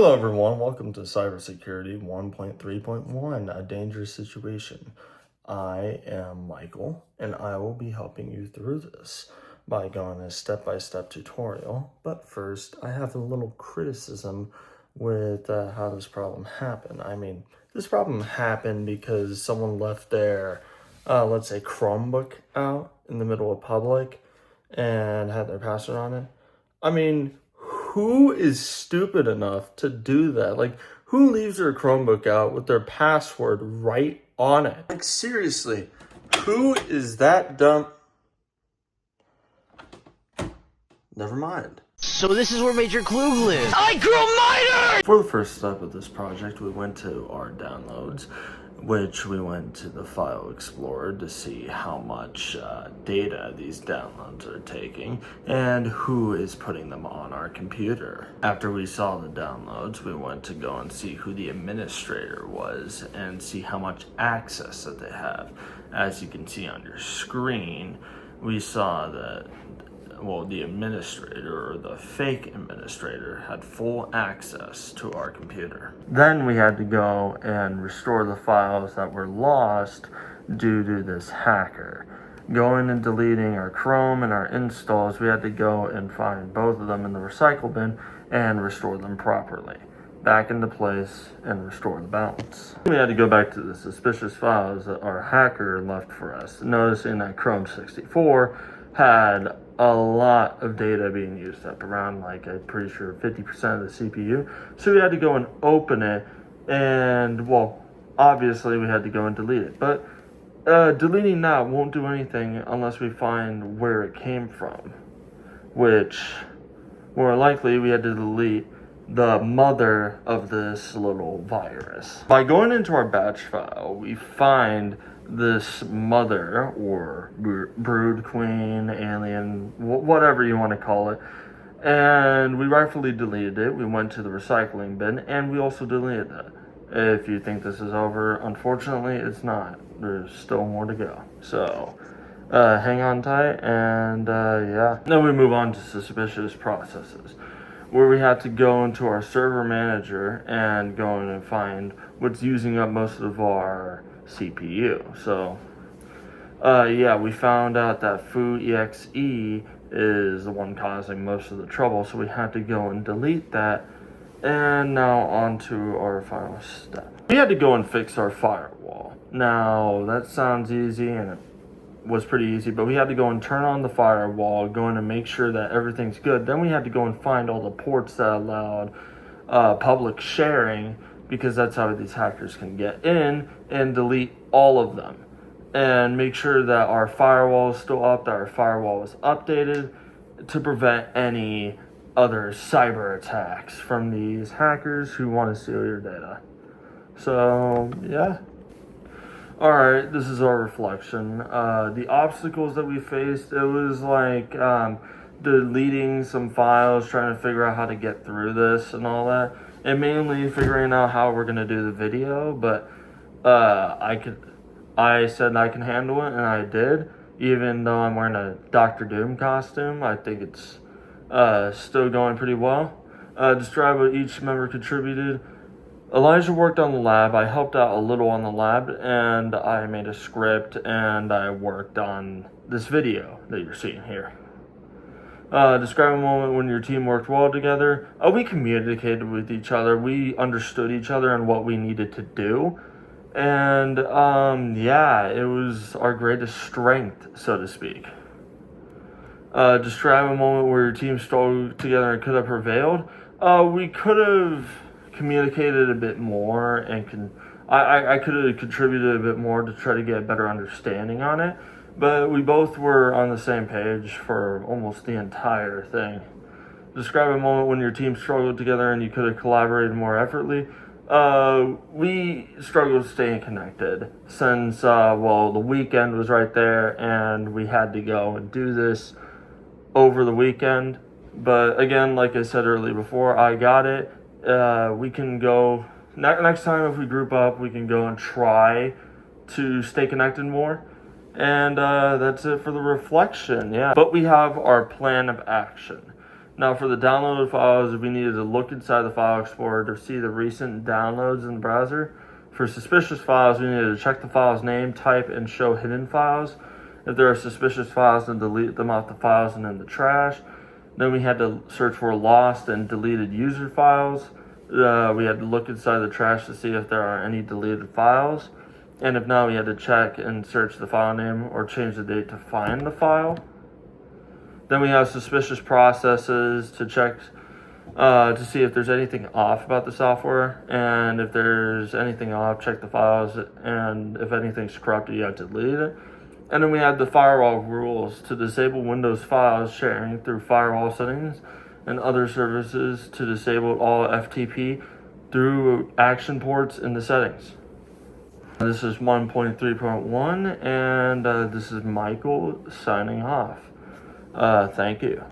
Hello everyone, welcome to Cybersecurity 1.3.1, a dangerous situation. I am Michael, and I will be helping you through this by going a step-by-step tutorial. But first, I have a little criticism with how this problem happened. This problem happened because someone left their, let's say, Chromebook out in the middle of public and had their password on it. Who is stupid enough to do that? Like, who leaves their Chromebook out with their password right on it? Like, seriously, who is that dumb? Never mind. So this is where Major Klug lives. I grew a miner! For the first step of this project, we went to our downloads, which we went to the file explorer to see how much data these downloads are taking and who is putting them on our computer. After we saw the downloads, we went to go and see who the administrator was and see how much access that they have. As you can see on your screen, we saw that the administrator or the fake administrator had full access to our computer. Then we had to go and restore the files that were lost due to this hacker. Going and deleting our Chrome and our installs, we had to go and find both of them in the recycle bin and restore them properly back into place and restore the balance. We had to go back to the suspicious files that our hacker left for us, noticing that Chrome 64 had a lot of data being used up, around I'm pretty sure 50% of the CPU. So we had to go and open it, and obviously we had to go and delete it. But deleting that won't do anything unless we find where it came from, which more likely we had to delete the mother of this little virus. By going into our batch file, we find this mother, or brood queen, alien, whatever you want to call it, and we rightfully deleted it. We went to the recycling bin and we also deleted it. If you think this is over, unfortunately it's not. There's still more to go, so hang on tight. And yeah, then we move on to suspicious processes, where we had to go into our server manager and go in and find what's using up most of our CPU. So we found out that foo.exe is the one causing most of the trouble, so we had to go and delete that. And now on to our final step. We had to go and fix our firewall. Now that sounds easy, and it was pretty easy, but we had to go and turn on the firewall, go in and make sure that everything's good. Then we had to go and find all the ports that allowed public sharing, because that's how these hackers can get in and delete all of them, and make sure that our firewall is still up, that our firewall is updated to prevent any other cyber attacks from these hackers who want to steal your data. So yeah. Alright, this is our reflection. The obstacles that we faced, it was deleting some files, trying to figure out how to get through this and all that, and mainly figuring out how we're going to do the video. But I said I can handle it, and I did. Even though I'm wearing a Dr. Doom costume, I think it's still going pretty well. Describe what each member contributed. Elijah worked on the lab. I helped out a little on the lab, and I made a script, and I worked on this video that you're seeing here. Describe a moment when your team worked well together. We communicated with each other. We understood each other and what we needed to do. And it was our greatest strength, so to speak. Describe a moment where your team struggled together and could have prevailed. We could have communicated a bit more, and I could have contributed a bit more to try to get a better understanding on it, but we both were on the same page for almost the entire thing. Describe a moment when your team struggled together and you could have collaborated more effortlessly. We struggled staying connected since the weekend was right there and we had to go and do this over the weekend. But again, like I said earlier before, I got it. We can go next time, if we group up, we can go and try to stay connected more. And that's it for the reflection. Yeah, but we have our plan of action. Now for the downloaded files, we needed to look inside the file explorer to see the recent downloads in the browser. For suspicious files, we needed to check the file's name, type, and show hidden files. If there are suspicious files, then delete them off the files and in the trash. Then we had to search for lost and deleted user files. We had to look inside the trash to see if there are any deleted files. And if not, we had to check and search the file name or change the date to find the file. Then we have suspicious processes to check to see if there's anything off about the software. And if there's anything off, check the files. And if anything's corrupted, you have to delete it. And then we have the firewall rules to disable Windows files sharing through firewall settings and other services, to disable all FTP through action ports in the settings. This is 1.3.1, and this is Michael signing off. Thank you.